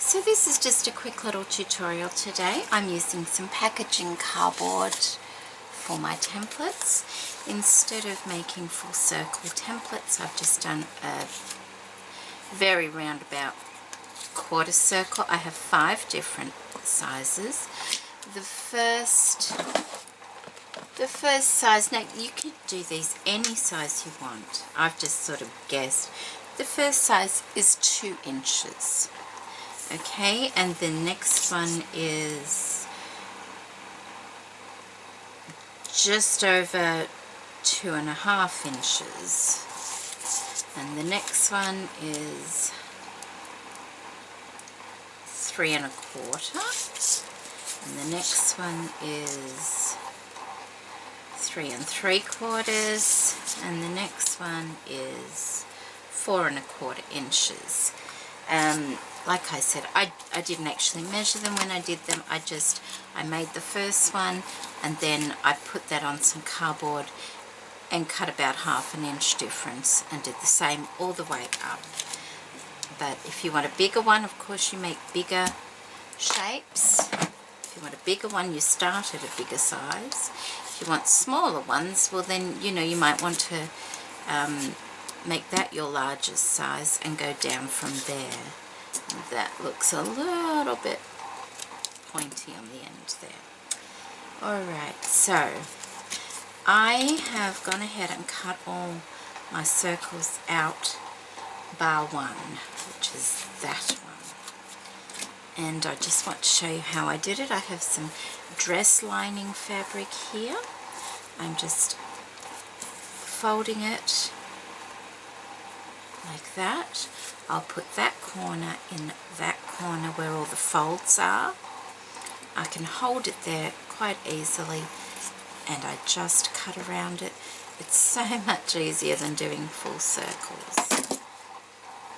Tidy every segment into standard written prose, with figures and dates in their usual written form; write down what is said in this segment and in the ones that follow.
So this is just a quick little tutorial today. I'm using some packaging cardboard for my templates. Instead of making full circle templates, I've just done a very roundabout quarter circle. I have 5 different sizes. The first size, now you could do these any size you want. I've just sort of guessed. The first size is 2 inches. Okay, and the next one is just over 2.5 inches, and the next one is 3.25, and the next one is 3.75, and the next one is 4.25 inches. Like I said, I didn't actually measure them when I did them. I made the first one, and then I put that on some cardboard and cut about 1/2 inch difference and did the same all the way up. But if you want a bigger one, of course you make bigger shapes. If you want a bigger one, you start at a bigger size. If you want smaller ones, well then, you know, you might want to make that your largest size and go down from there. That looks a little bit pointy on the end there. Alright, so I have gone ahead and cut all my circles out bar one, which is that one. And I just want to show you how I did it. I have some dress lining fabric here. I'm just folding it like that. I'll put that corner in that corner where all the folds are. I can hold it there quite easily, and I just cut around it. It's so much easier than doing full circles.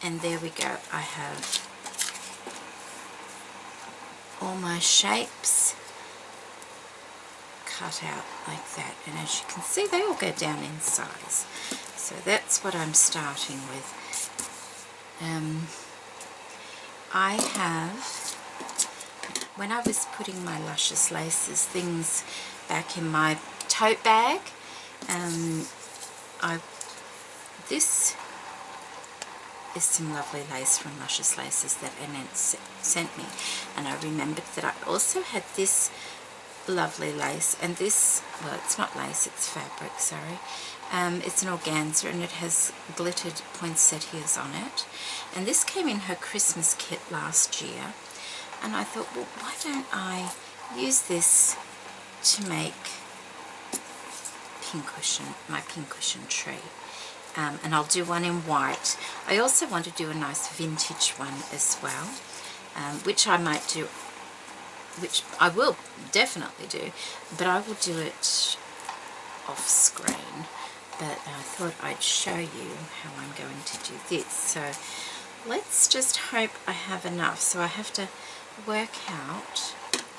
And there we go. I have all my shapes cut out like that, and as you can see, they all go down in size. So that's what I'm starting with. I have, when I was putting my Luscious Laces things back in my tote bag, this is some lovely lace from Luscious Laces that Annette sent me, and I remembered that I also had this lovely lace, and this, well, it's not lace, it's fabric, sorry. It's an organza, and it has glittered poinsettias on it, and this came in her Christmas kit last year, and I thought, well, why don't I use this to make my pincushion tree, and I'll do one in white. I also want to do a nice vintage one as well, which I might do, which I will definitely do, but I will do it off screen. But I thought I'd show you how I'm going to do this. So let's just hope I have enough. So I have to work out,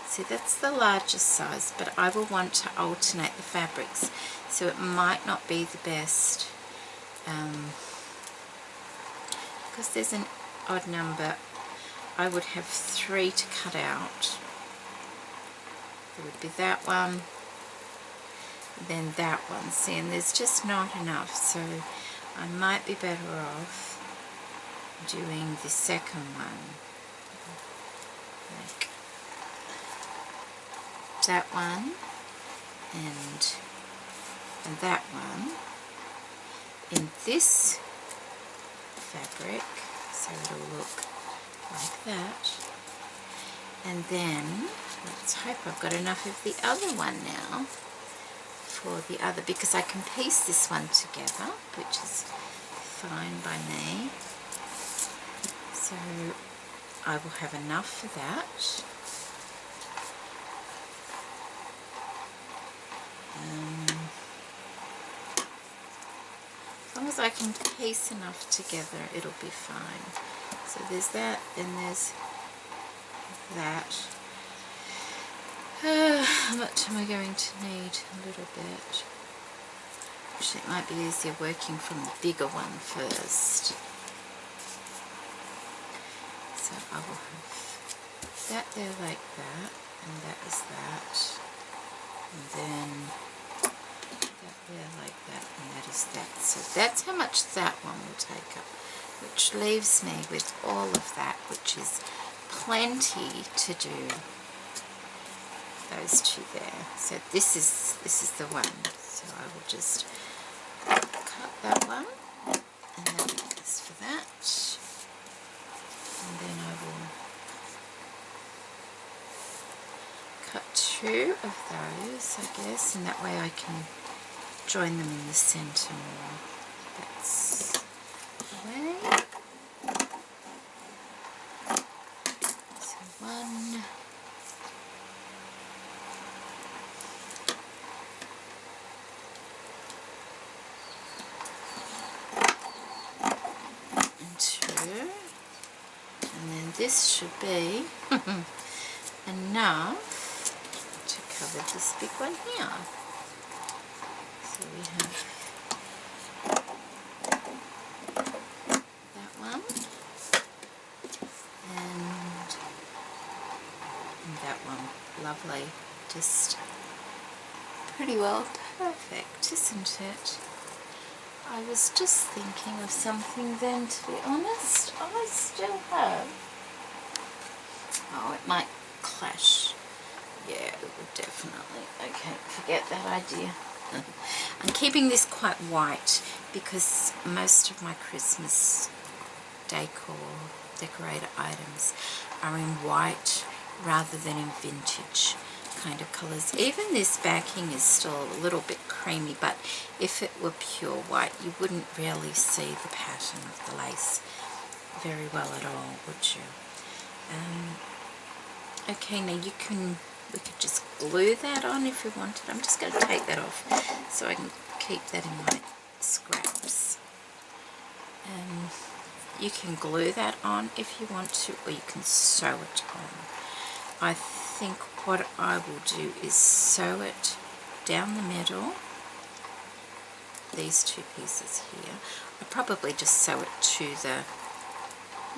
see, that's the largest size, but I will want to alternate the fabrics, so it might not be the best, because there's an odd number. I would have 3 to cut out. There would be that one, then that one. See, and there's just not enough, so I might be better off doing the second one, like that one and that one in this fabric, so it'll look like that. And then let's hope I've got enough of the other one now for the other, because I can piece this one together, which is fine by me. So I will have enough for that. As long as I can piece enough together, it'll be fine. So there's that, and there's that. How much am I going to need? A little bit. Actually, it might be easier working from the bigger one first. So I will have that there like that, and that is that, and then that there like that, and that is that. So that's how much that one will take up, which leaves me with all of that, which is plenty to do those two there. So this is the one. So I will just cut that one, and then this for that, and then I will cut two of those, I guess, and that way I can join them in the center more. That's the way. So one, and two, and then this should be enough to cover this big one here. So we have that one, and that one. Lovely. Just pretty well perfect, isn't it? I was just thinking of something then, to be honest. I still have... Oh, it might clash. Yeah, it would definitely. Okay, forget that idea. I'm keeping this quite white because most of my Christmas decorator items are in white rather than in vintage kind of colours. Even this backing is still a little bit creamy, but if it were pure white you wouldn't really see the pattern of the lace very well at all, would you? Okay, now we could just glue that on if you wanted. I'm just going to take that off so I can keep that in my scraps. You can glue that on if you want to, or you can sew it on. I think what I will do is sew it down the middle, these two pieces here. I'll probably just sew it to the...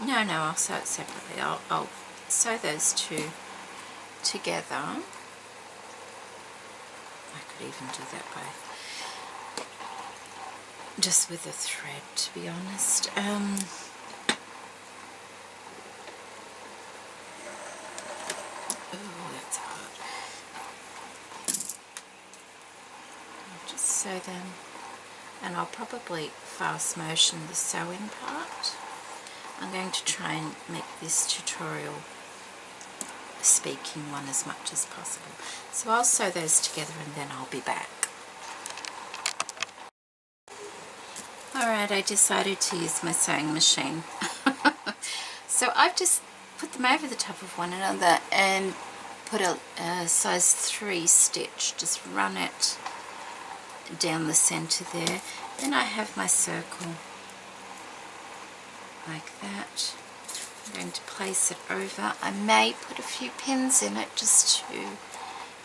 No, I'll sew it separately. I'll sew those two together. I could even do that by just with a thread, to be honest. Oh, that's hard. I'll just sew them, and I'll probably fast motion the sewing part. I'm going to try and make this tutorial speaking one as much as possible. So I'll sew those together and then I'll be back. Alright, I decided to use my sewing machine. So I've just put them over the top of one another and put a size 3 stitch, just run it down the center there. Then I have my circle like that. I'm going to place it over. I may put a few pins in it just to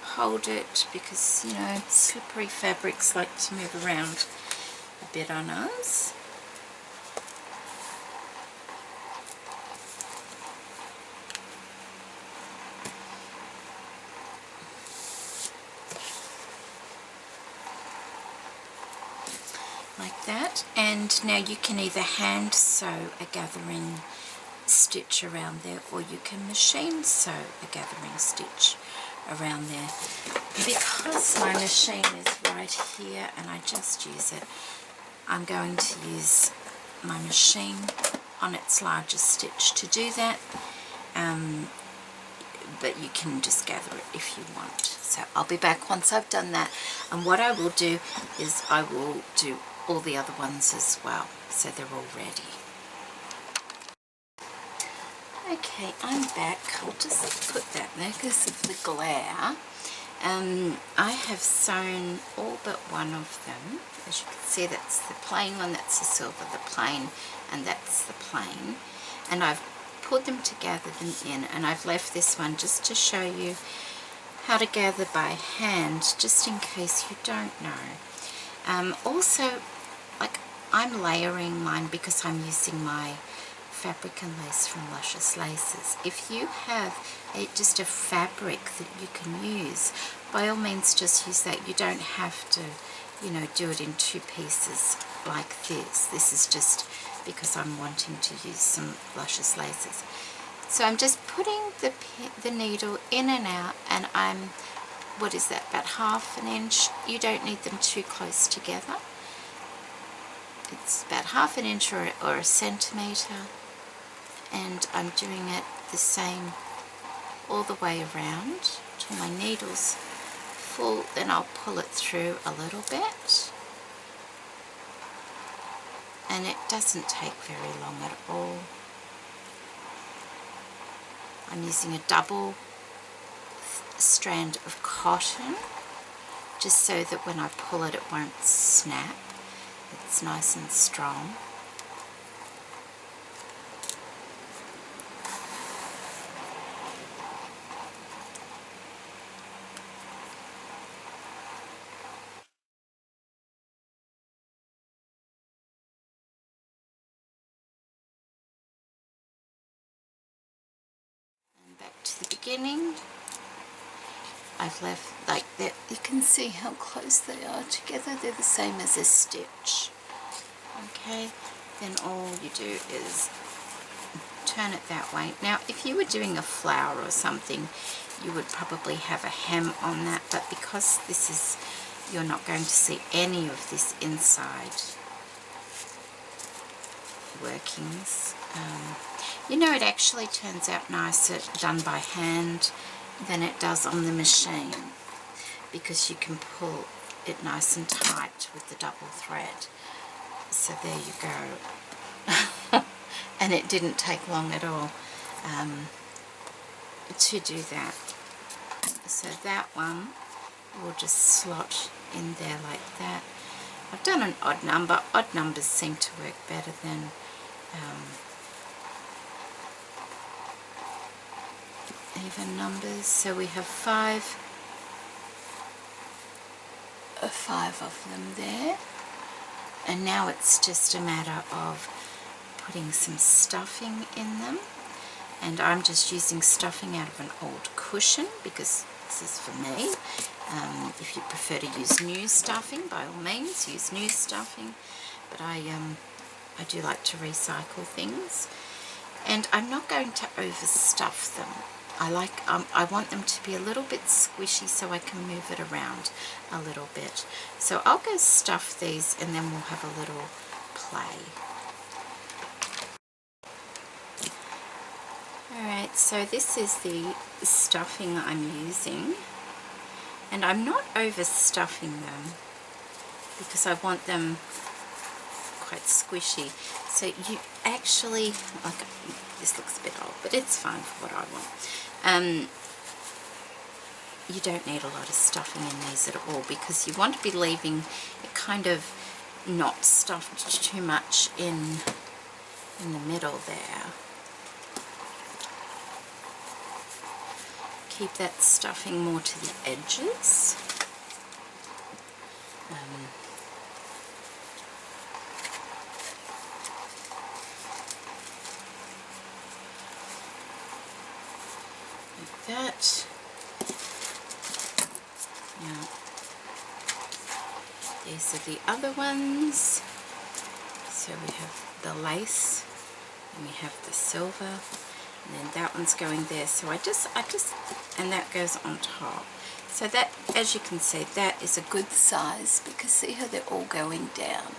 hold it because, you know, slippery fabrics like to move around a bit on us. Like that. And now you can either hand sew a gathering stitch around there, or you can machine sew a gathering stitch around there. Because my machine is right here and I just use it, I'm going to use my machine on its largest stitch to do that, but you can just gather it if you want. So I'll be back once I've done that, and what I will do is I will do all the other ones as well, so they're all ready. Okay, I'm back. I'll just put that there because of the glare. I have sewn all but one of them. As you can see, that's the plain one, that's the silver, the plain, and that's the plain. And I've put them to gather them in, and I've left this one just to show you how to gather by hand, just in case you don't know. Also, like, I'm layering mine because I'm using my fabric and lace from Luscious Laces. If you have just a fabric that you can use, by all means just use that. You don't have to, you know, do it in 2 pieces like this. This is just because I'm wanting to use some Luscious Laces. So I'm just putting the needle in and out, and I'm, what is that, about 1/2 inch. You don't need them too close together. It's about 1/2 inch or 1 centimetre, and I'm doing it the same all the way around till my needle's full. Then I'll pull it through a little bit, and it doesn't take very long at all. I'm using a double strand of cotton just so that when I pull it, it won't snap. It's nice and strong. And back to the beginning. I've left like that. You can see how close they are together. They're the same as a stitch. Okay, then all you do is turn it that way. Now if you were doing a flower or something, you would probably have a hem on that, but because this is, you're not going to see any of this inside workings. You know, it actually turns out nicer done by hand than it does on the machine, because you can pull it nice and tight with the double thread. So there you go. And it didn't take long at all to do that. So that one will just slot in there like that. I've done an odd number. Odd numbers seem to work better than even numbers. So we have five of them there, and now it's just a matter of putting some stuffing in them. And I'm just using stuffing out of an old cushion because this is for me. If you prefer to use new stuffing, by all means use new stuffing, but I do like to recycle things. And I'm not going to overstuff them. I want them to be a little bit squishy so I can move it around a little bit. So I'll go stuff these and then we'll have a little play. Alright, so this is the stuffing I'm using, and I'm not overstuffing them because I want them quite squishy. So you actually, like, this looks a bit old, but it's fine for what I want. You don't need a lot of stuffing in these at all because you want to be leaving it kind of not stuffed too much in the middle there. Keep that stuffing more to the edges. Like that. Now, these are the other ones. So we have the lace, and we have the silver, and then that one's going there. So I just, and that goes on top. So that, as you can see, that is a good size because see how they're all going down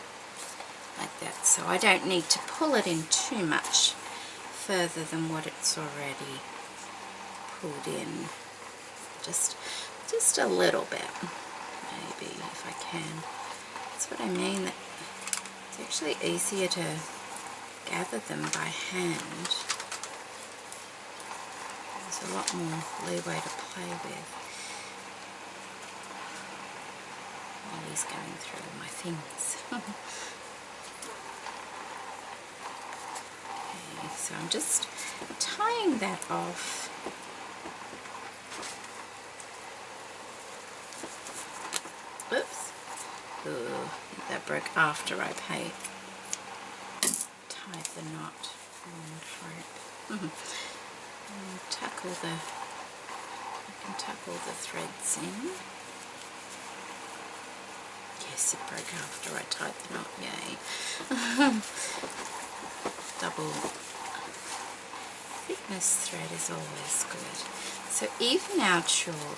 like that. So I don't need to pull it in too much further than what it's already pulled in. Just a little bit, maybe, if I can. That's what I mean. That it's actually easier to gather them by hand. There's a lot more leeway to play with. While he's going through all my things. Okay, so I'm just tying that off. Oops. Ooh, that broke after I tied the knot. And tuck all the, you can tuck all the threads in. Yes, it broke after I tied the knot, yay. Double thickness thread is always good. So even out your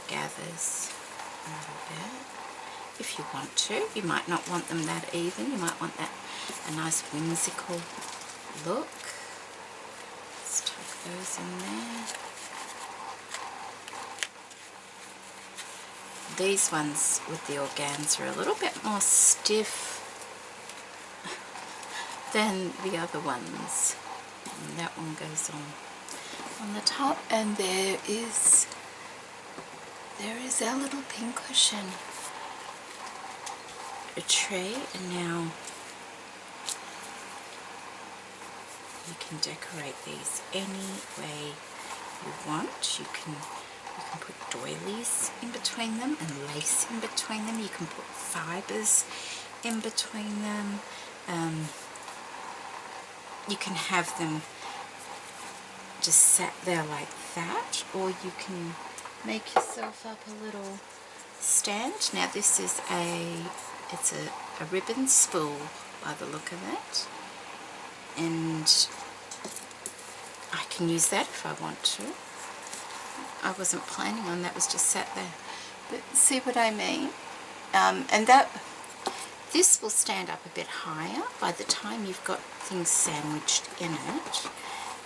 gathers a little bit, if you want to. You might not want them that even, you might want that a nice whimsical look. Let's tuck those in there. These ones with the organza are a little bit more stiff than the other ones. And that one goes on the top, and there is our little pin cushion. A tray, and now you can decorate these any way you want. You can put doilies in between them and lace in between them. You can put fibres in between them. You can have them just sat there like that, or you can make yourself up a little stand. Now this is it's a ribbon spool by the look of it, and I can use that if I want to. I wasn't planning on that, was just sat there, but see what I mean? And this will stand up a bit higher. By the time you've got things sandwiched in it,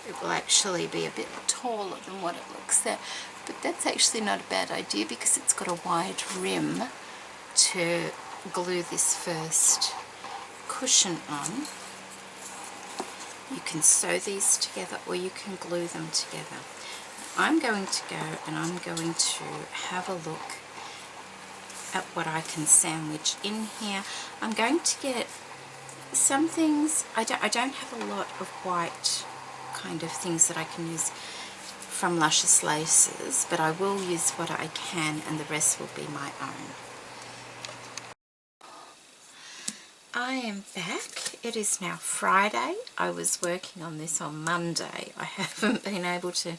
it will actually be a bit taller than what it looks there. But that's actually not a bad idea, because it's got a wide rim to glue this first cushion on. You can sew these together, or you can glue them together. I'm going to go and I'm going to have a look at what I can sandwich in here. I'm going to get some things. I don't have a lot of white kind of things that I can use from Luscious Laces, but I will use what I can, and the rest will be my own. I am back. It is now Friday. I was working on this on Monday. I haven't been able to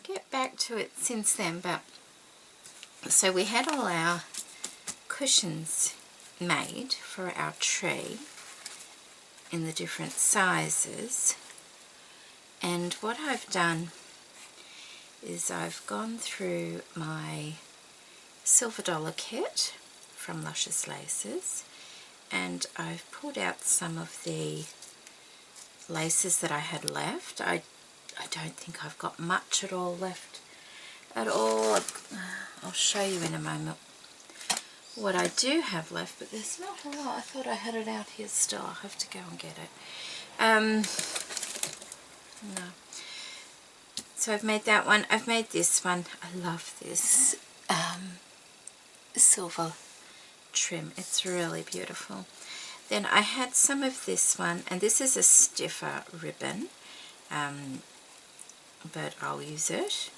get back to it since then, but so we had all our cushions made for our tree in the different sizes, and what I've done is I've gone through my silver dollar kit from Luscious Laces, and I've pulled out some of the laces that I had left. I don't think I've got much at all left at all. I'll show you in a moment what I do have left, but there's not a lot. I thought I had it out here still. I'll have to go and get it. No. So I've made that one. I've made this one. I love this silver trim. It's really beautiful. Then I had some of this one, and this is a stiffer ribbon, but I'll use it.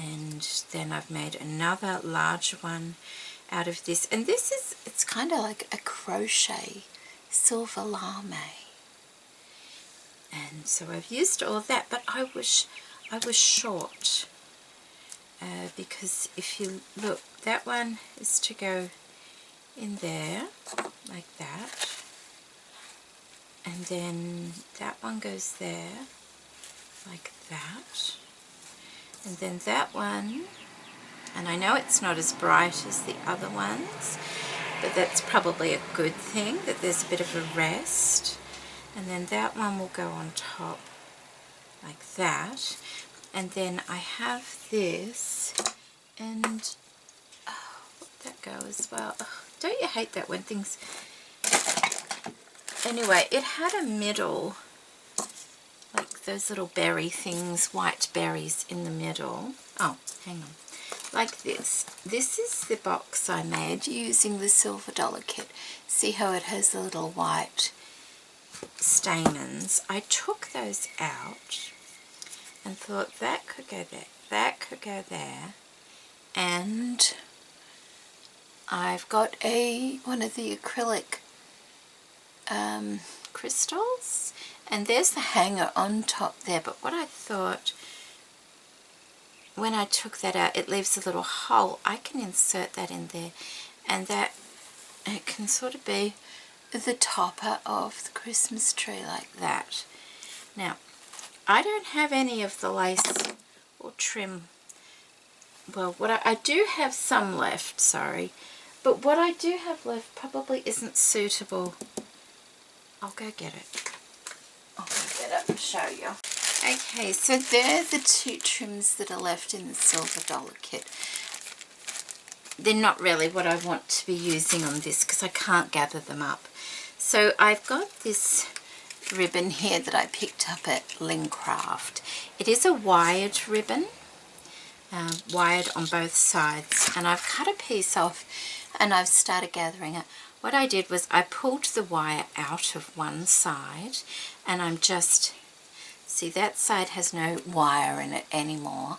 And then I've made another large one out of this, and this is, it's kind of like a crochet silver lame. And so I've used all that, but I was short, because if you look, that one is to go in there like that, and then that one goes there like that, and then that one, and I know it's not as bright as the other ones, but that's probably a good thing, that there's a bit of a rest. And then that one will go on top like that, and then I have this, and let that go as well. Oh, don't you hate that when things... Anyway, it had a middle, like those little berry things, white berries in the middle. Oh, hang on. Like this. This is the box I made using the silver dollar kit. See how it has the little white stamens? I took those out and thought that could go there, that could go there, and I've got one of the acrylic crystals, and there's the hanger on top there. But what I thought, when I took that out, it leaves a little hole. I can insert that in there, and that it can sort of be the topper of the Christmas tree like that. Now, I don't have any of the lace or trim. Well, what I do have some left, sorry, but what I do have left probably isn't suitable. I'll go get it. I'll go get it and show you. Okay, so there are the two trims that are left in the silver dollar kit. They're not really what I want to be using on this because I can't gather them up. So I've got this ribbon here that I picked up at Lincraft. It is a wired ribbon, wired on both sides, and I've cut a piece off and I've started gathering it. What I did was I pulled the wire out of one side, and I'm just, see, that side has no wire in it anymore,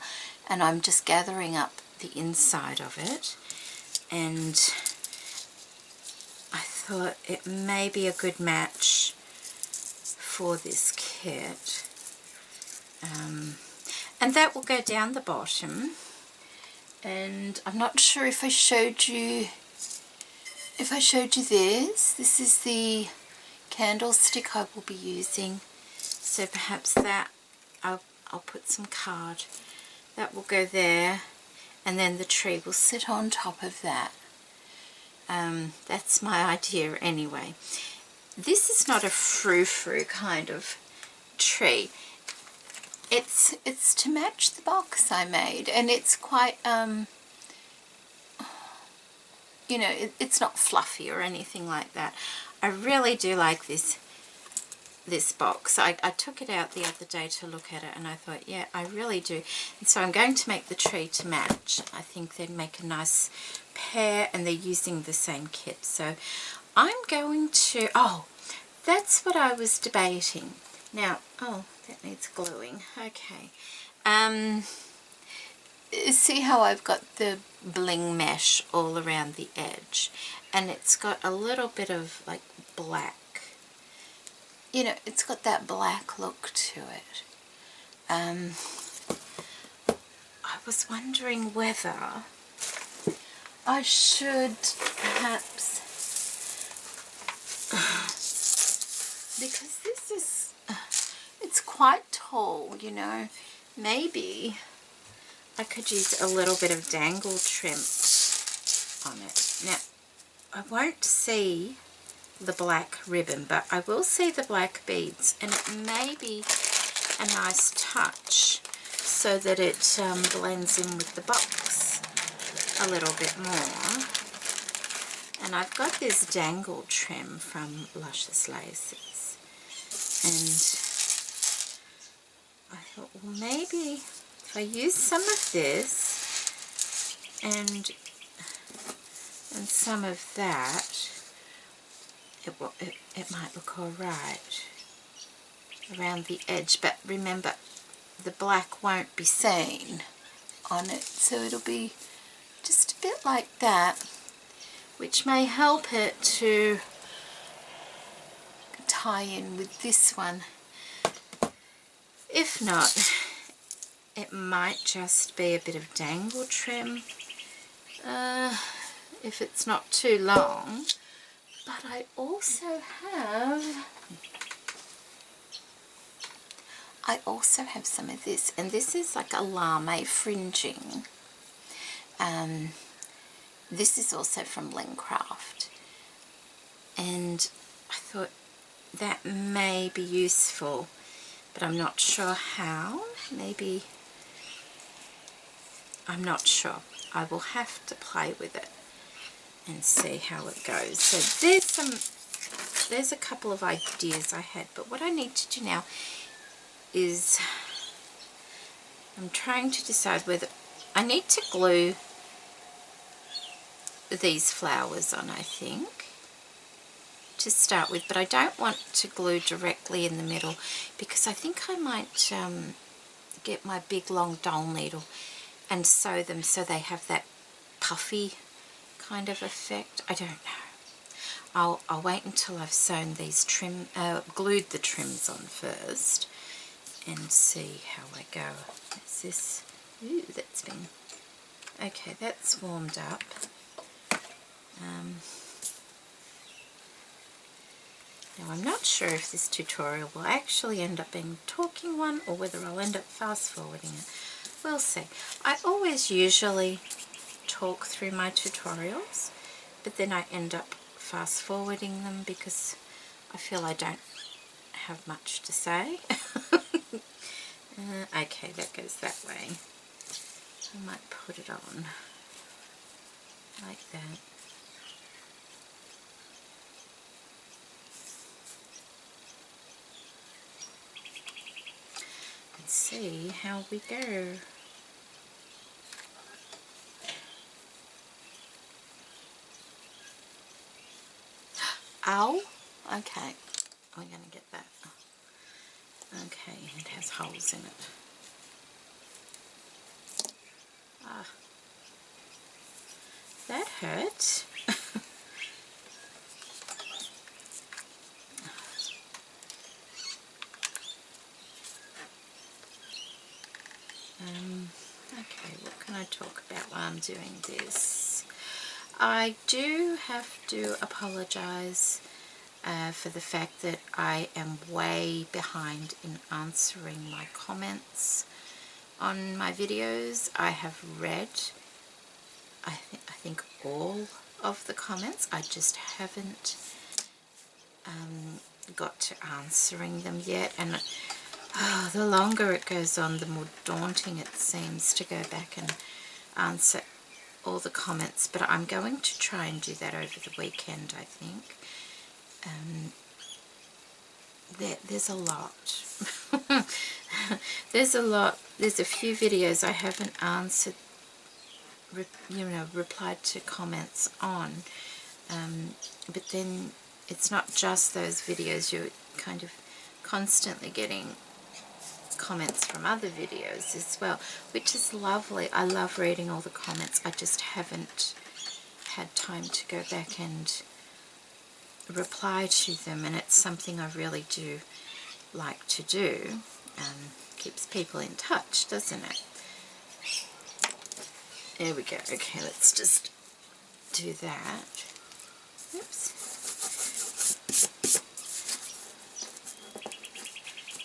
and I'm just gathering up the inside of it. And I thought it may be a good match for this kit, and that will go down the bottom. And I'm not sure if I showed you this is the candlestick I will be using, so perhaps that I'll put some card that will go there, and then the tree will sit on top of that. That's my idea anyway. This is not a frou-frou kind of tree. It's to match the box I made, and it's quite you know, it's not fluffy or anything like that. I really do like this box. I took it out the other day to look at it, and I thought, yeah, I really do. And so I'm going to make the tree to match. I think they'd make a nice pair, and they're using the same kit. So I'm going to, oh, that's what I was debating. Now, oh, that needs gluing. Okay. See how I've got the bling mesh all around the edge, and it's got a little bit of like black, you know, it's got that black look to it. I was wondering whether I should perhaps, because this is, it's quite tall, you know, maybe I could use a little bit of dangle trim on it. Now, I won't see the black ribbon, but I will see the black beads, and it may be a nice touch so that it blends in with the box a little bit more. And I've got this dangle trim from Luscious Laces, and I thought, well, maybe if I use some of this and some of that, it might look all right around the edge. But remember, the black won't be seen on it, so it'll be just a bit like that, which may help it to tie in with this one. If not, it might just be a bit of dangle trim if it's not too long. But I also have some of this, and this is like a lame fringing. This is also from Lincraft, and I thought that may be useful, but I'm not sure how. Maybe, I'm not sure. I will have to play with it and see how it goes. So there's a couple of ideas I had, but what I need to do now is I'm trying to decide whether I need to glue these flowers on, I think, to start with, but I don't want to glue directly in the middle because I think I might get my big long doll needle and sew them so they have that puffy kind of effect. I don't know. I'll wait until I've sewn these glued the trims on first and see how I go. Is this, ooh, that's been, okay, that's warmed up. Now I'm not sure if this tutorial will actually end up being a talking one or whether I'll end up fast forwarding it. We'll see. I always usually talk through my tutorials, but then I end up fast forwarding them because I feel I don't have much to say. Okay, that goes that way. I might put it on like that. And see how we go. Ow! Okay, we're going to get that. Okay, it has holes in it. Ah, that hurt. Okay, what can I talk about while I'm doing this? I do have to apologise for the fact that I am way behind in answering my comments on my videos. I have read, I think all of the comments. I just haven't got to answering them yet, and the longer it goes on, the more daunting it seems to go back and answer all the comments, but I'm going to try and do that over the weekend, I think. There's a lot. There's a lot. There's a few videos I haven't answered, replied to comments on, but then it's not just those videos. You're kind of constantly getting comments from other videos as well, which is lovely. I love reading all the comments. I just haven't had time to go back and reply to them, and it's something I really do like to do. Keeps people in touch, doesn't it? There we go. Okay, let's just do that. Oops.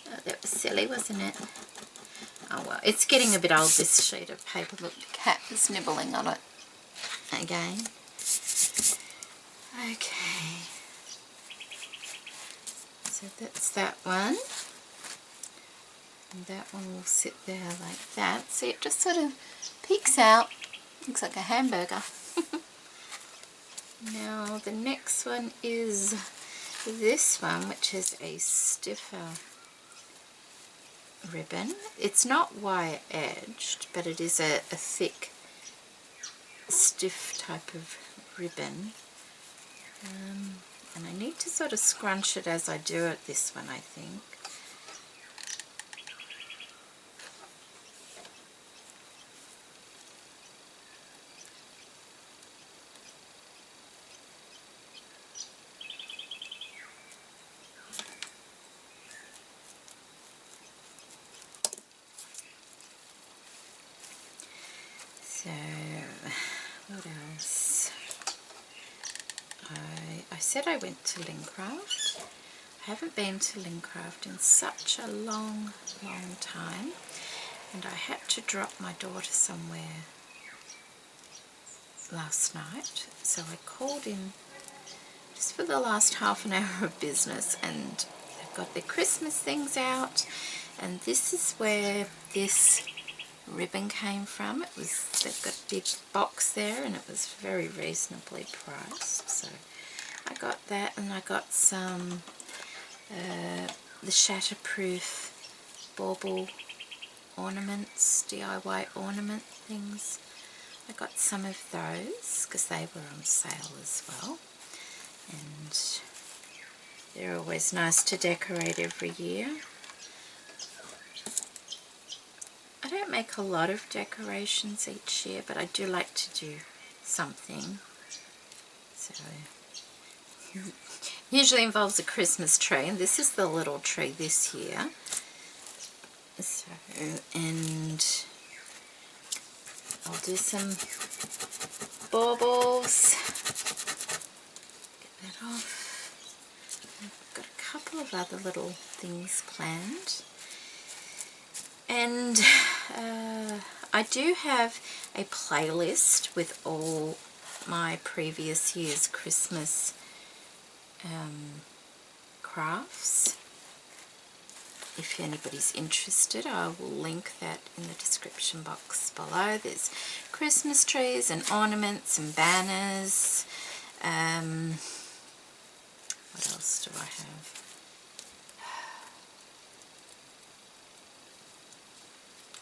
Oh, that was silly, wasn't it? Oh well, it's getting a bit old, this sheet of paper. Look, the cat is nibbling on it again. Okay. So that's that one. And that one will sit there like that. See, it just sort of peeks out. Looks like a hamburger. Now the next one is this one, which is a stiffer ribbon. It's not wire edged, but it is a thick, stiff type of ribbon. And I need to sort of scrunch it as I do it, this one, I think. So, what else? I said I went to Lincraft. I haven't been to Lincraft in such a long time, and I had to drop my daughter somewhere last night, so I called in just for the last half an hour of business, and they've got their Christmas things out, and this is where this ribbon came from. They've got a big box there, and it was very reasonably priced, so I got that, and I got some the shatterproof bauble ornaments, DIY ornament things. I got some of those because they were on sale as well, and they're always nice to decorate every year. I don't make a lot of decorations each year, but I do like to do something. So usually involves a Christmas tree, and this is the little tree this year. So, and I'll do some baubles. Get that off. I've got a couple of other little things planned. And I do have a playlist with all my previous year's Christmas crafts. If anybody's interested, I will link that in the description box below. There's Christmas trees and ornaments and banners. What else do I have?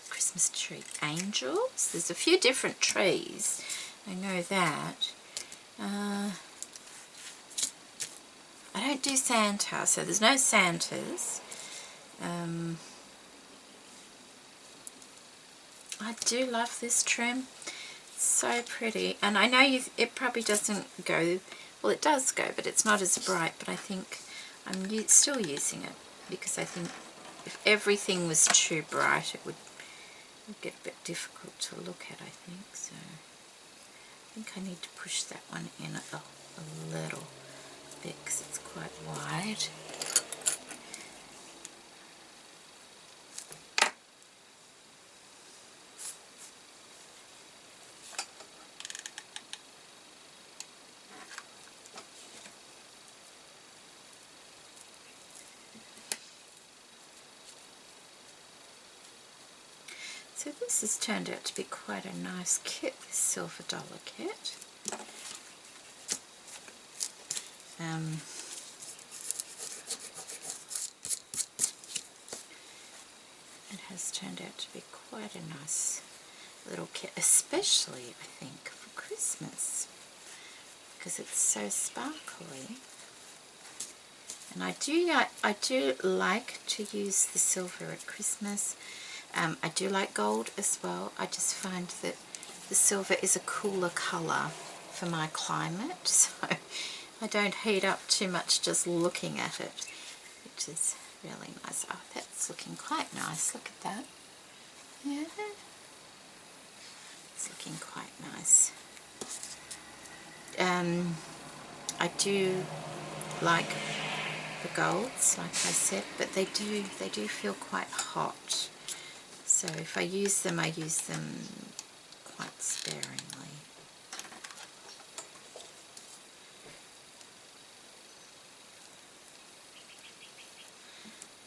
Christmas tree angels. There's a few different trees. I know that. I don't do Santa, so there's no Santas. I do love this trim. It's so pretty, and I know it probably doesn't go, well it does go, but it's not as bright, but I think I'm still using it because I think if everything was too bright it would get a bit difficult to look at, I think. So I think I need to push that one in a little bit because it's quite wide. So this has turned out to be quite a nice kit, this silver dollar kit. It has turned out to be quite a nice little kit, especially I think for Christmas because it's so sparkly. And I do like to use the silver at Christmas. I do like gold as well. I just find that the silver is a cooler colour for my climate, so I don't heat up too much just looking at it, which is really nice. Oh, that's looking quite nice. Look at that. Yeah, it's looking quite nice. I do like the golds, like I said, but they do feel quite hot. So if I use them quite sparingly.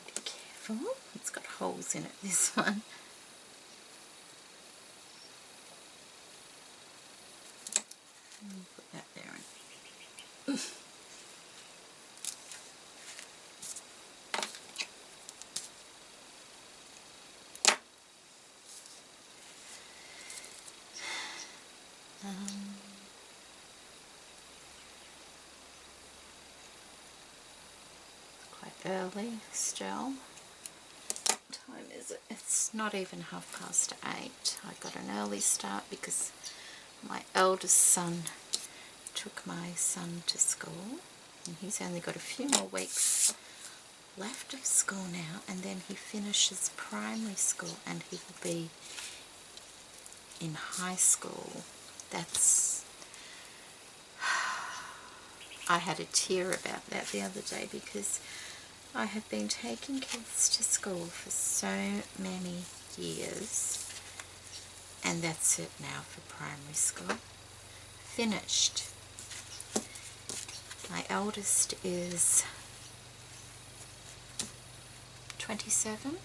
Be careful, it's got holes in it, this one. Put that there. Quite early still. What time is it? It's not even 8:30. I got an early start because my eldest son took my son to school, and he's only got a few more weeks left of school now, and then he finishes primary school and he will be in high school. I had a tear about that the other day because I have been taking kids to school for so many years, and that's it now for primary school. Finished. My eldest is 27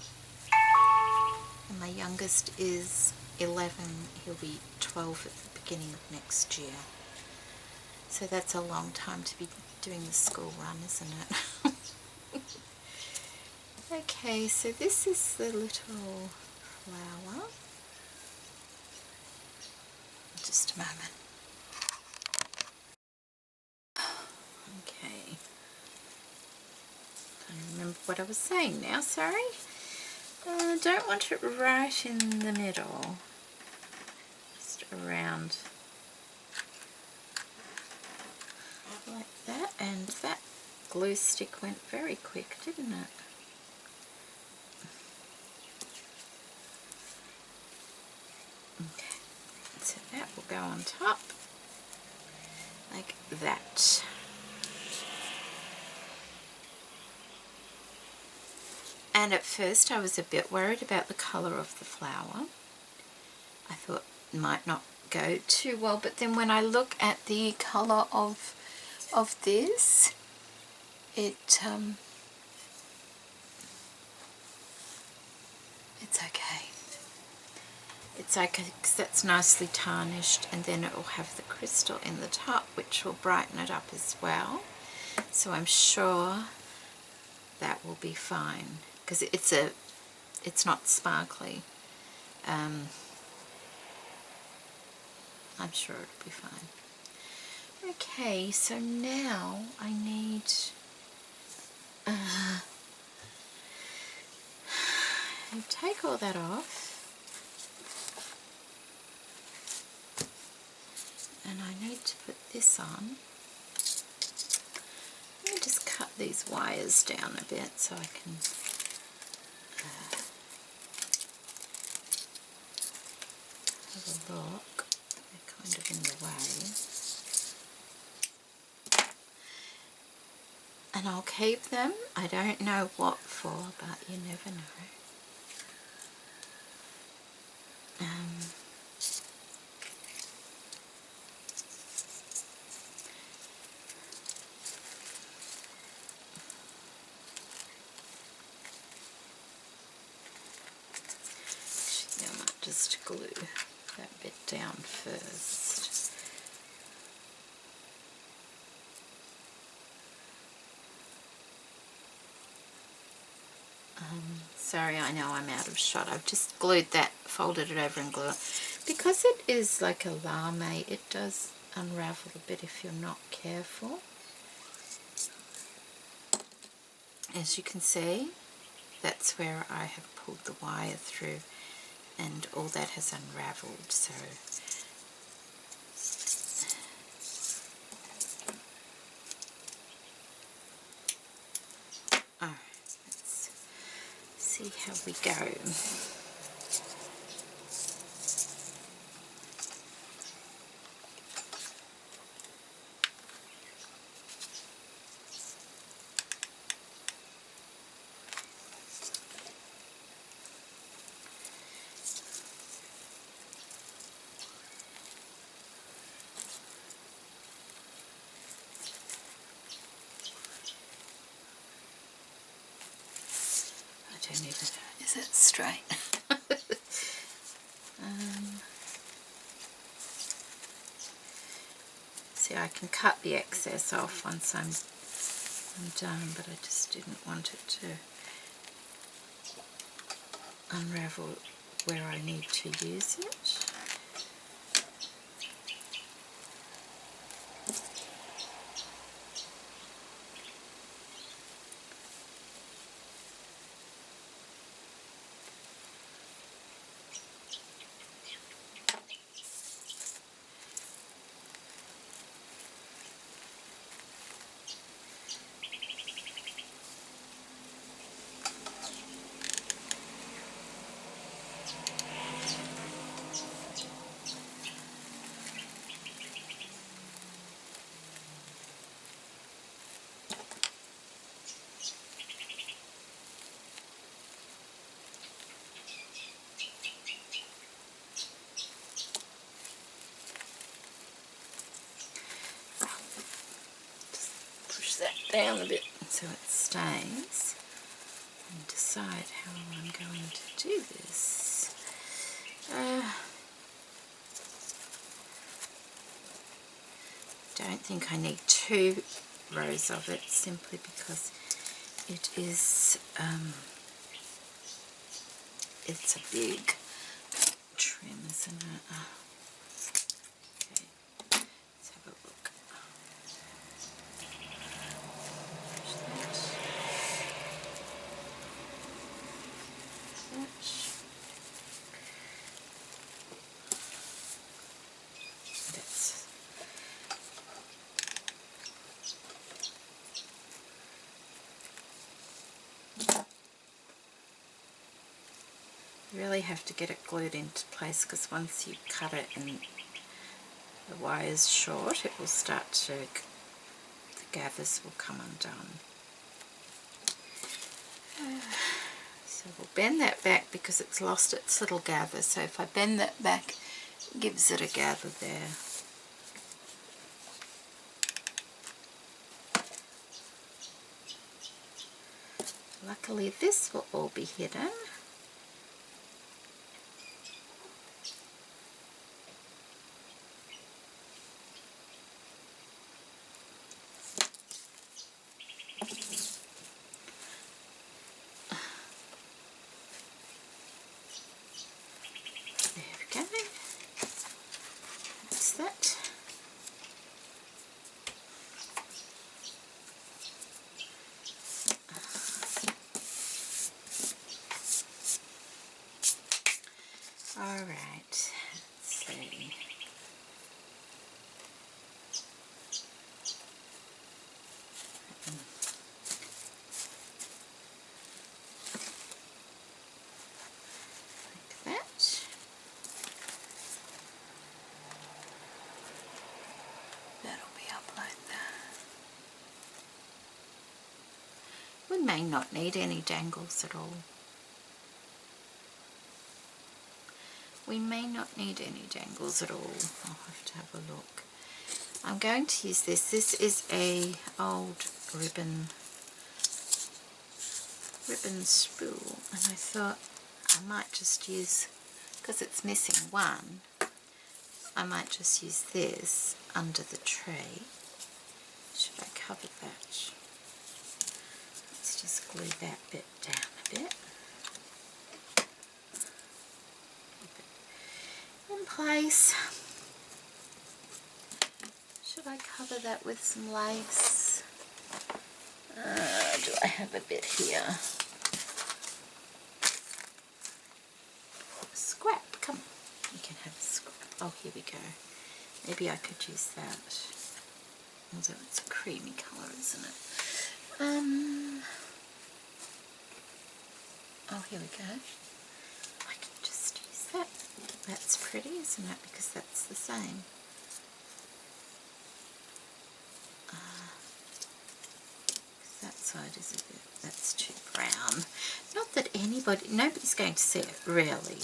and my youngest is 11. He'll be 12 at the beginning of next year. So that's a long time to be doing the school run, isn't it? Okay, so this is the little flower. Just a moment. Okay. I don't remember what I was saying now, sorry. Don't want it right in the middle. Just around like that, and that glue stick went very quick, didn't it? Okay, so that will go on top like that. And at first I was a bit worried about the colour of the flower. I thought it might not go too well, but then when I look at the colour of this, it's okay. It's okay because that's nicely tarnished, and then it will have the crystal in the top, which will brighten it up as well. So I'm sure that will be fine because it's not sparkly. I'm sure it'll be fine. Okay, so now I need take all that off, and I need to put this on. Let me just cut these wires down a bit so I can have a look. They're kind of in the way. And I'll keep them. I don't know what for, but you never know. Actually, I might just glue that bit down first. Sorry, I know I'm out of shot. I've just glued that, folded it over and glued it. Because it is like a lame, it does unravel a bit if you're not careful. As you can see, that's where I have pulled the wire through and all that has unraveled. So alright, let's see how we go. I don't even know, is it straight? See, I can cut the excess off once I'm done, but I just didn't want it to unravel where I need to use it. That down a bit so it stays, and decide how I'm going to do this. Don't think I need 2 rows of it, simply because it is it's a big trim, isn't it? Okay, let's have a look. really have to get it glued into place, because once you cut it and the wire's short, it will start to, the gathers will come undone. So we'll bend that back because it's lost its little gather. So if I bend that back, it gives it a gather there. Luckily this will all be hidden. Alright, let's see. Like that. That'll be up like that. We may not need any dangles at all. We may not need any dangles at all. I'll have to have a look. I'm going to use this. This is a old ribbon spool, and I thought I might just use, because it's missing one, I might just use this under the tray. Should I cover that? Let's just glue that bit down a bit. In place. Should I cover that with some lace? Do I have a bit here? A scrap, come on. You can have a scrap. Oh, here we go. Maybe I could use that. Although it's a creamy colour, isn't it? Oh, here we go. I can just use that. That's pretty, isn't it? Because that's the same. That side is a bit, that's too brown. Not that nobody's going to see it, really.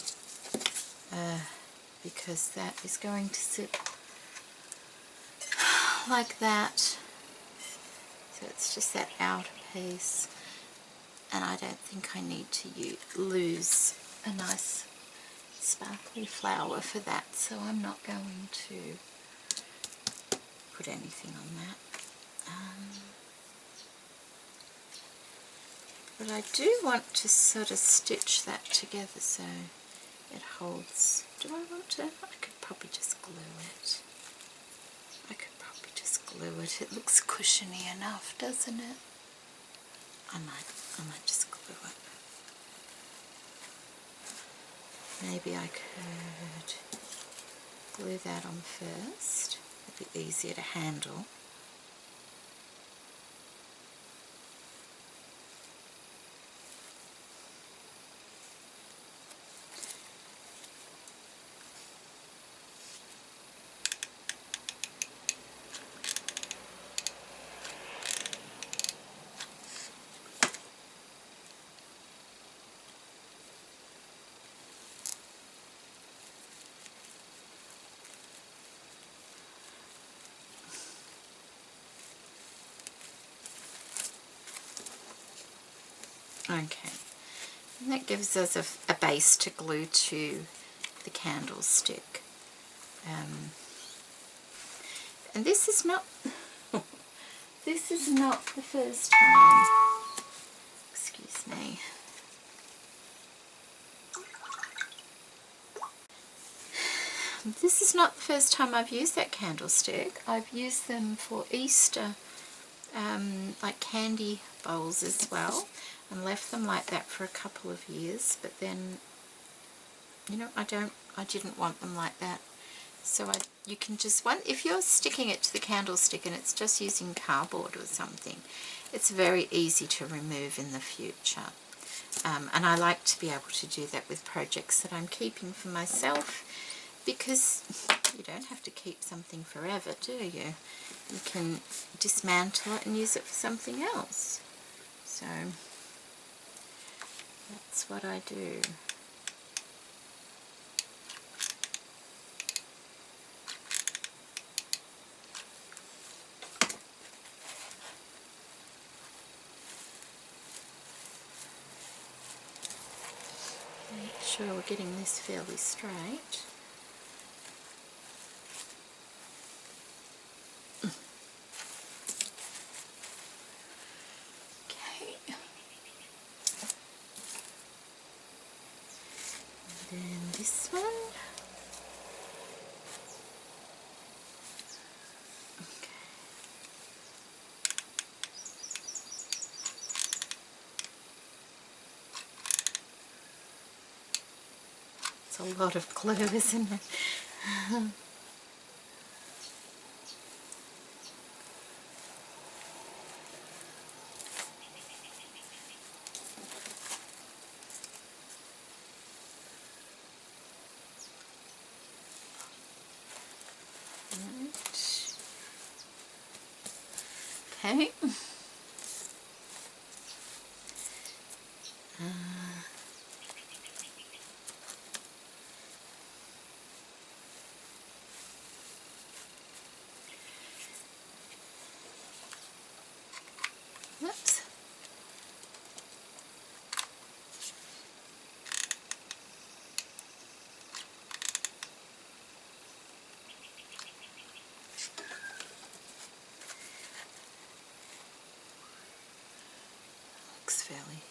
Because that is going to sit like that. So it's just that outer piece. And I don't think I need to lose a nice sparkly flower for that, so I'm not going to put anything on that. But I do want to sort of stitch that together so it holds. Do I want to? I could probably just glue it. It looks cushiony enough, doesn't it? I might just glue it. Maybe I could glue that on first. It'd be easier to handle. Okay, and that gives us a base to glue to the candlestick. And this is not this is not the first time. Excuse me. This is not the first time I've used that candlestick. I've used them for Easter, like candy bowls as well, and left them like that for a couple of years, but then, you know, I didn't want them like that. So you can just, if you're sticking it to the candlestick and it's just using cardboard or something, it's very easy to remove in the future. And I like to be able to do that with projects that I'm keeping for myself, because you don't have to keep something forever, do you? You can dismantle it and use it for something else. So that's what I do. Make sure we're getting this fairly straight. Okay. And then this one. Okay. It's a lot of glue, isn't it? Okay. Oops. Looks fairly.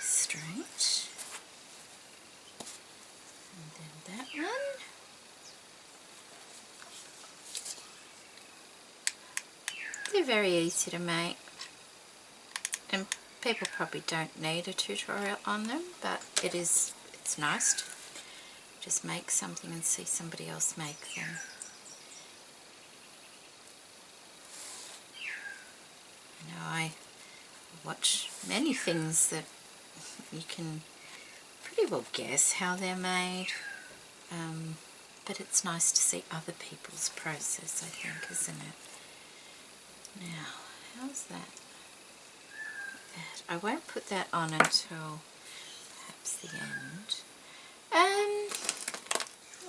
Straight. And then that one. They're very easy to make, and people probably don't need a tutorial on them, but it's nice to just make something and see somebody else make them. You know, I watch many things that you can pretty well guess how they're made, but it's nice to see other people's process, I think, isn't it? Now, how's that? I won't put that on until perhaps the end.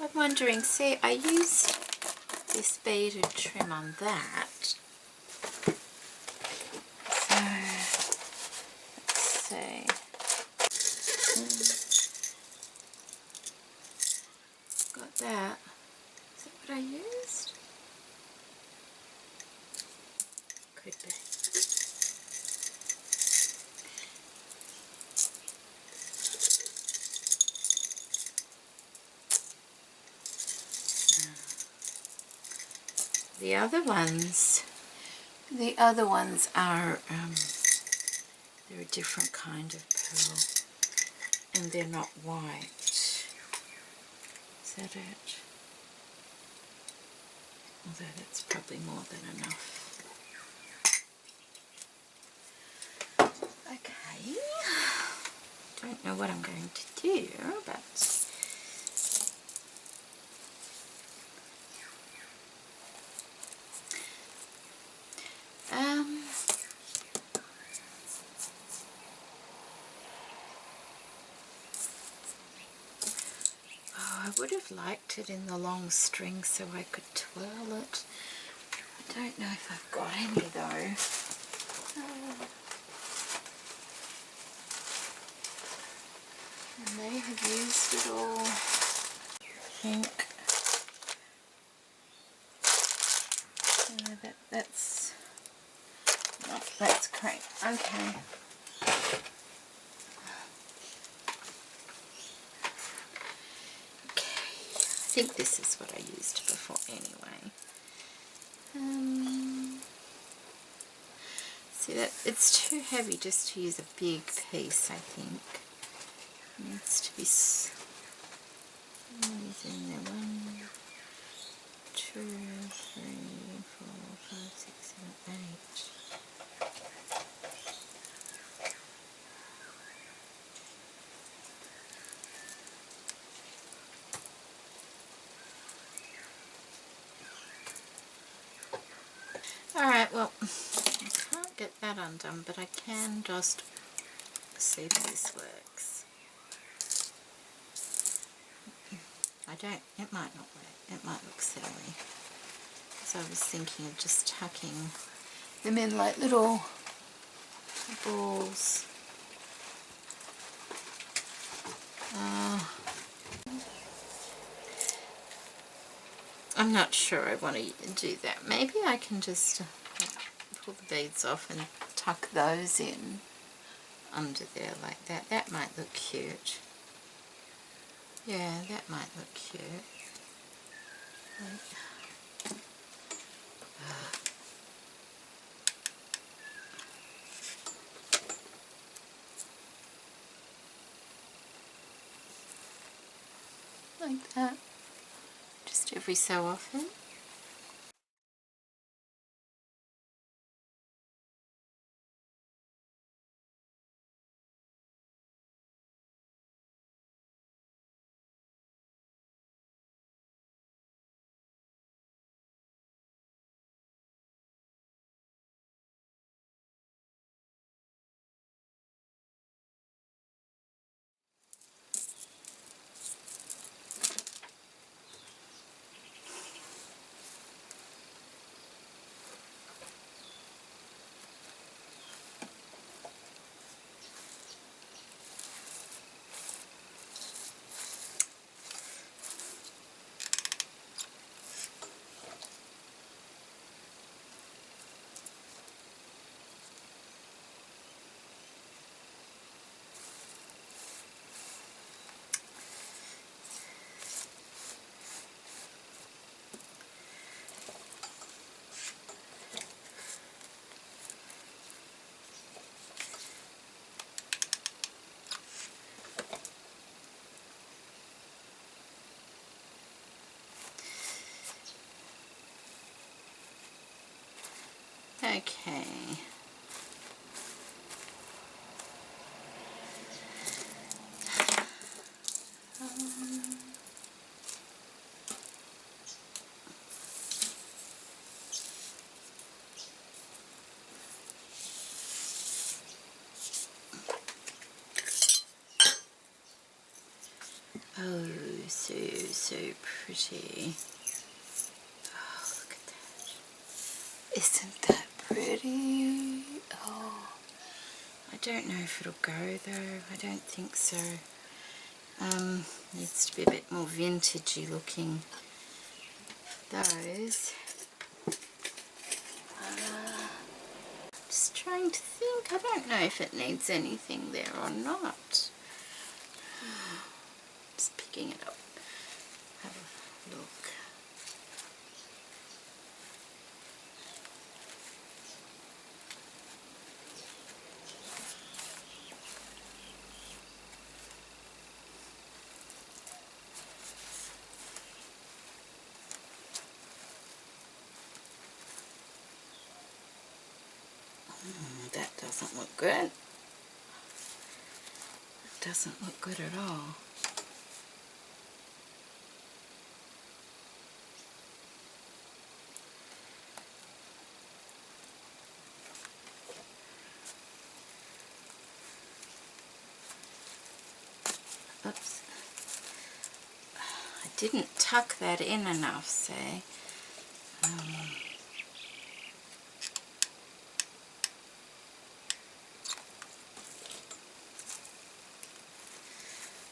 I'm wondering, see, I used this beaded trim on that. So, let's see. Got that. Is that what I used? Could be. The other ones are, they're a different kind of pearl, and they're not white. Is that it? Although that's probably more than enough. Okay, don't know what I'm going to do, but I would have liked it in the long string so I could twirl it. I don't know if I've got any though. I may have used it all, I think. That's great. Okay. I think this is what I used before anyway. See that it's too heavy just to use a big piece, I think. It needs to be These in there. 1, 2, 3, 4, 5, 6, 7, 8. Alright, well, I can't get that undone, but I can just see if this works. It might not work. It might look silly. So I was thinking of just tucking them in like little balls. I'm not sure I want to do that. Maybe I can just pull the beads off and tuck those in under there like that. That might look cute. Yeah, that might look cute. Like that. Just every so often. Okay. Oh, so pretty. Oh, look at that. Isn't that pretty? Oh, I don't know if it'll go though. I don't think so. Needs to be a bit more vintagey looking. Those. Just trying to think. I don't know if it needs anything there or not. Just picking it up. Have a look. That doesn't look good. It doesn't look good at all. Oops. I didn't tuck that in enough, see?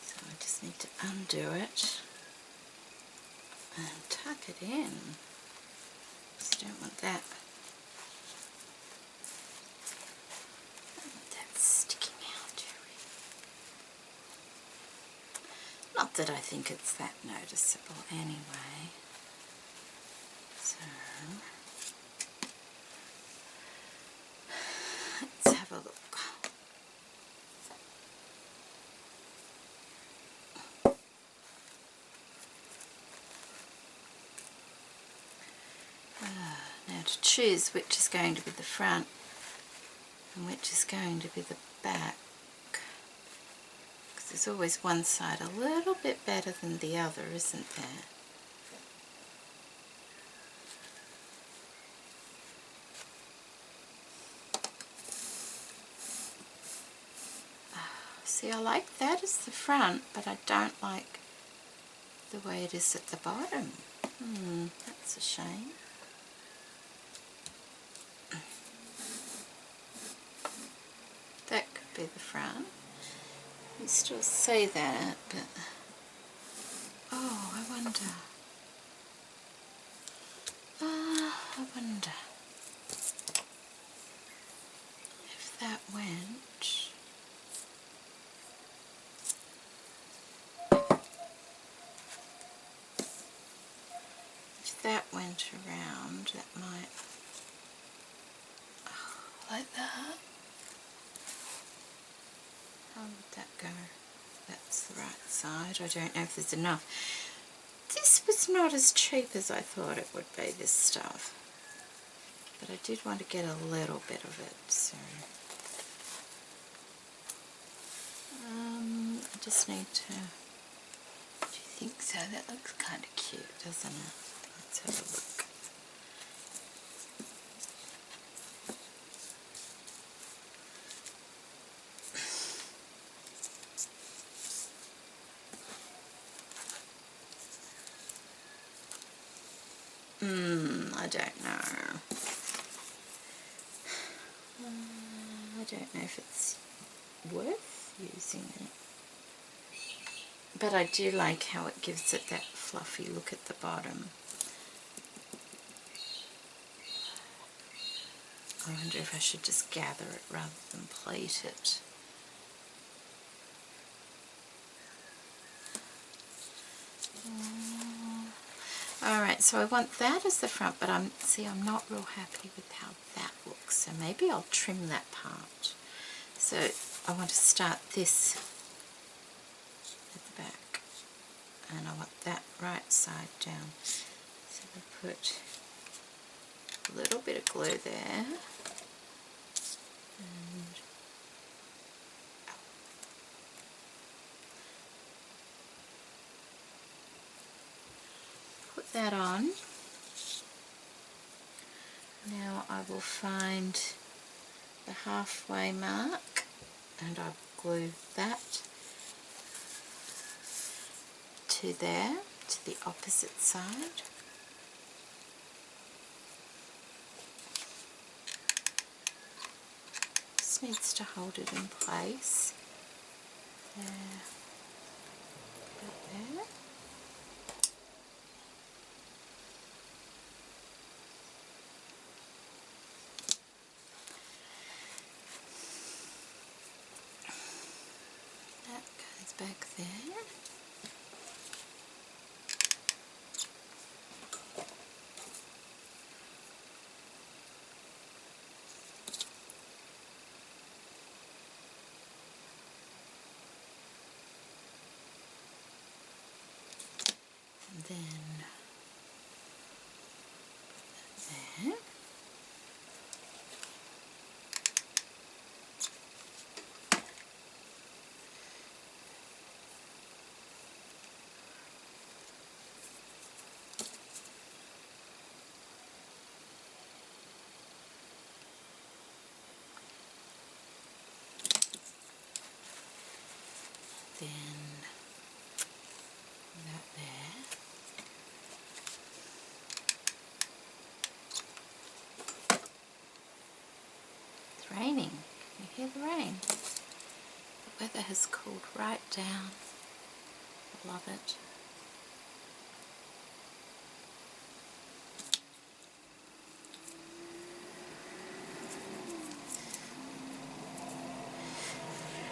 So I just need to undo it and tuck it in. Just don't want that. Don't want that sticking out, Jerry. Not that I think it's that noticeable anyway. So let's have a look. choose which is going to be the front and which is going to be the back, because there's always one side a little bit better than the other, isn't there? See, I like that as the front, but I don't like the way it is at the bottom. That's a shame. That could be the front. You still see that, but oh, I wonder. I wonder if that went. If that went around, that might. Oh, like that. How would that go? That's the right side. I don't know if there's enough. This was not as cheap as I thought it would be, this stuff. But I did want to get a little bit of it, so I just need to. Do you think so? That looks kind of cute, doesn't it? Let's have a look. I don't know. I don't know if it's worth using it. But I do like how it gives it that fluffy look at the bottom. I wonder if I should just gather it rather than plait it. Alright, so I want that as the front, but I'm not real happy with how that looks. So maybe I'll trim that part. So I want to start this at the back. And I want that right side down. So I put a little bit of glue there. And put that on. Now I will find the halfway mark and I'll glue that to there, to the opposite side. Just needs to hold it in place. There, about there. That goes back there. Then there. Then that there. It's raining. Can you hear the rain? The weather has cooled right down. I love it.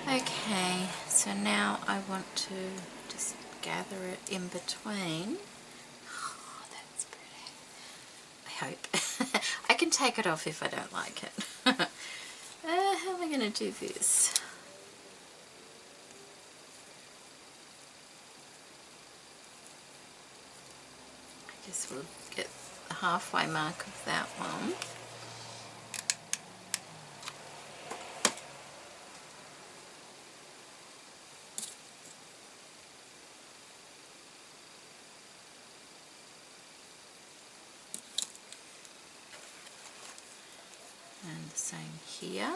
Okay, so now I want to just gather it in between. Oh, that's pretty. I hope. I can take it off if I don't like it. How am I going to do this? I guess we'll get the halfway mark of that one. the same here.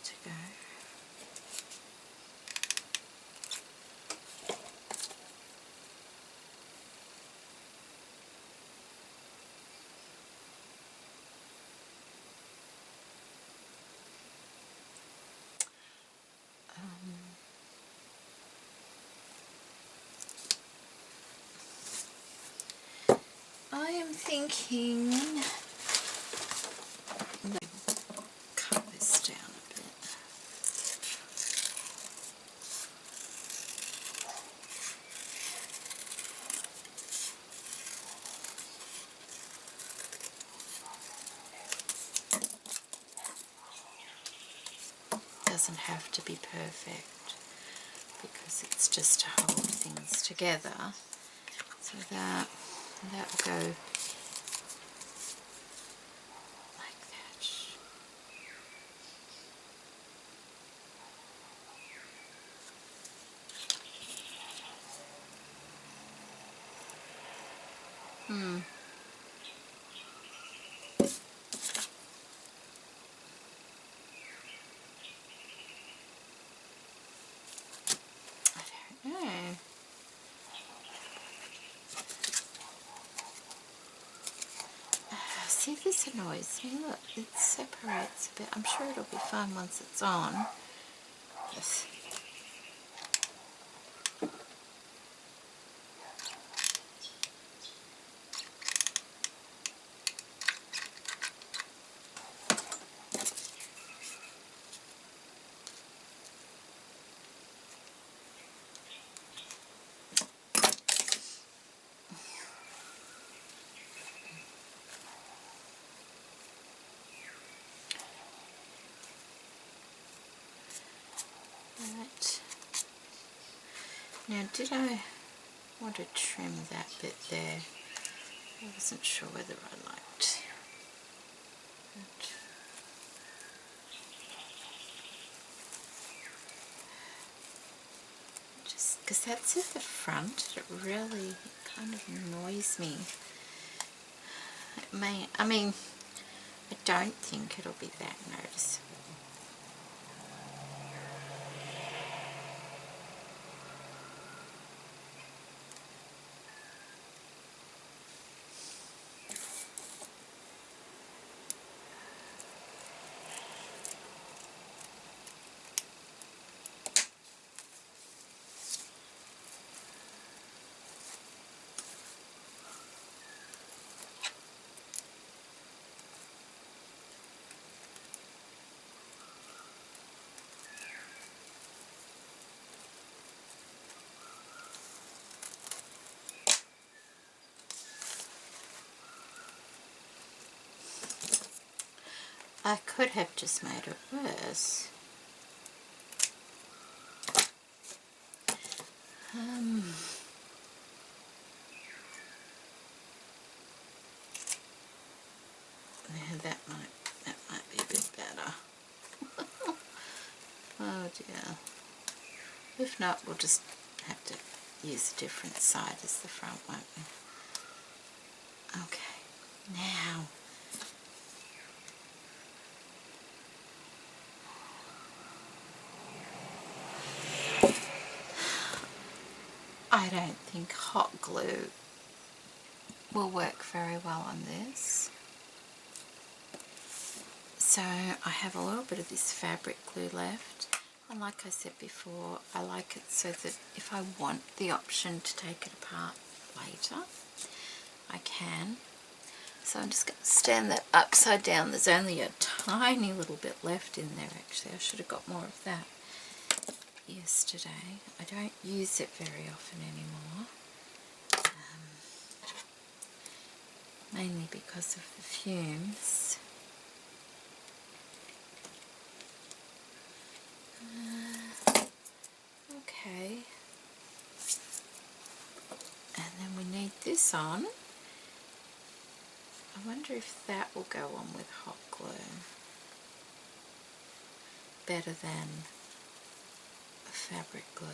To go. I am thinking cut this down a bit. Doesn't have to be perfect because it's just to hold things together. So that will go like that. I don't know. See, this annoys me. Look, it separates a bit. I'm sure it'll be fine once it's on. Yes. Right. Now, did I want to trim that bit there? I wasn't sure whether I liked it. Just because that's at the front, it really kind of annoys me. It may, I mean, I don't think it'll be that noticeable. I could have just made it worse. Yeah, that might be a bit better. Oh dear. If not, we'll just have to use a different side as the front, won't we? Okay, now I don't think hot glue will work very well on this. So I have a little bit of this fabric glue left, and like I said before, I like it so that if I want the option to take it apart later, I can. So I'm just going to stand that upside down. There's only a tiny little bit left in there actually. I should have got more of that yesterday. I don't use it very often anymore, mainly because of the fumes. Okay, and then we need this on. I wonder if that will go on with hot glue better than fabric glue.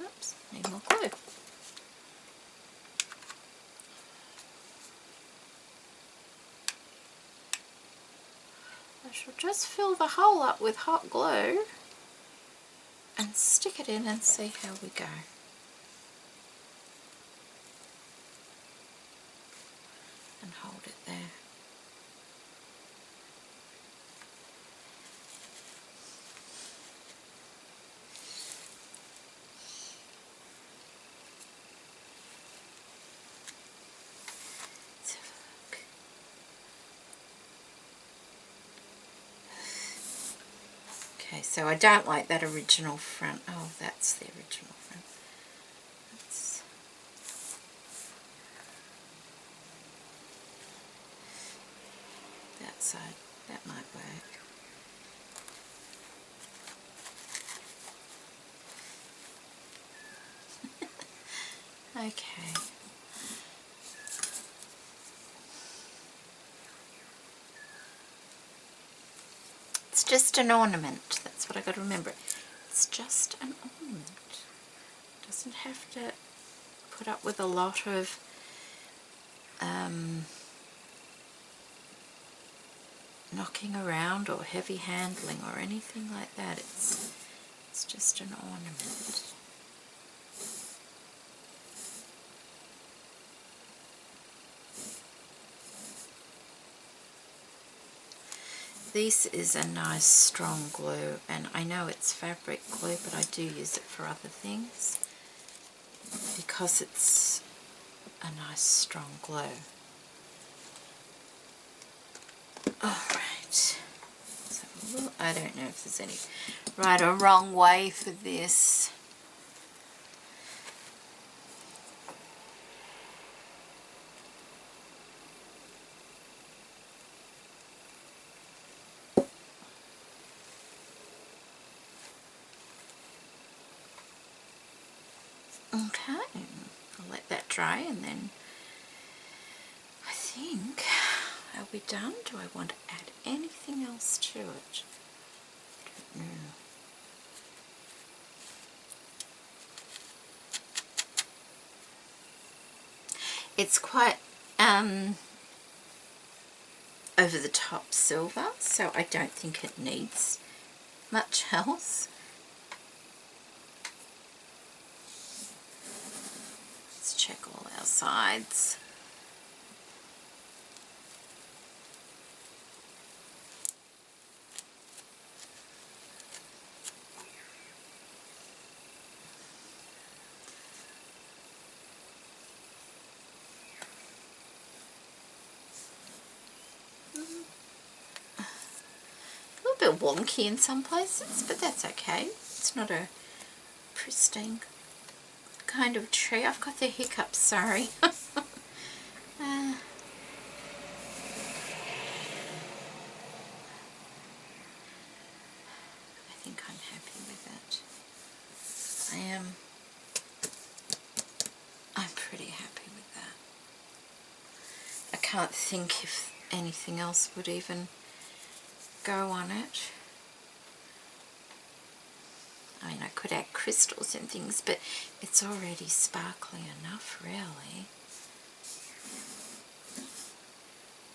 Oops, need more glue. I shall just fill the hole up with hot glue and stick it in and see how we go. And hold it there. Let's have a look. Okay, so I don't like that original front. Oh, that's the original front. That's that side. That might work. Okay. It's just an ornament. That's what I got to remember. It's just an ornament. It doesn't have to put up with a lot of knocking around or heavy handling or anything like that. It's just an ornament. This is a nice strong glue, and I know it's fabric glue, but I do use it for other things because it's a nice strong glue. Alright, so I don't know if there's any right or wrong way for this. Okay, I'll let that dry, and then I think, are we done? Do I want to add anything else to it? I don't know. It's quite over the top silver, so I don't think it needs much else. Let's check all our sides. bit wonky in some places, but that's okay. It's not a pristine kind of tree. I've got the hiccups, sorry. I think I'm happy with that. I'm pretty happy with that. I can't think if anything else would even go on it. I mean, I could add crystals and things, but it's already sparkly enough, really,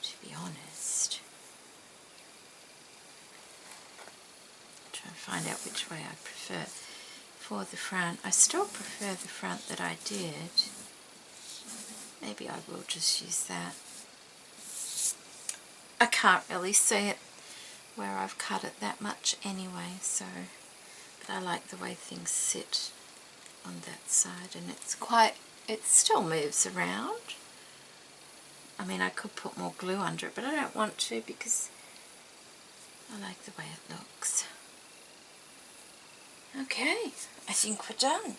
to be honest. Try and find out which way I prefer for the front. I still prefer the front that I did. Maybe I will just use that. I can't really see it where I've cut it that much anyway, so, but I like the way things sit on that side, and it still moves around. I mean, I could put more glue under it, but I don't want to because I like the way it looks. Okay, I think we're done.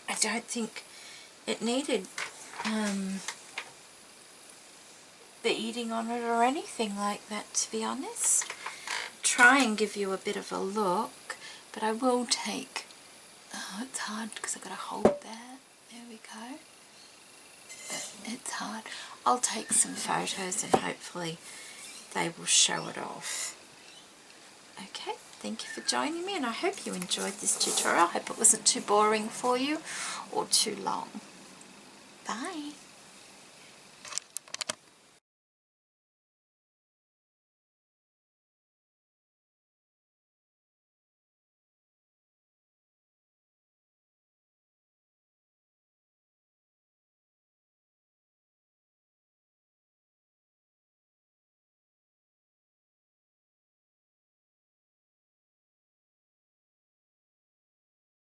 I don't think it needed beading on it or anything like that, to be honest. Try and give you a bit of a look, but I will take, oh, it's hard because I've got to hold that. There we go. But it's hard. I'll take some photos and hopefully they will show it off. Okay, thank you for joining me, and I hope you enjoyed this tutorial. I hope it wasn't too boring for you or too long. Bye.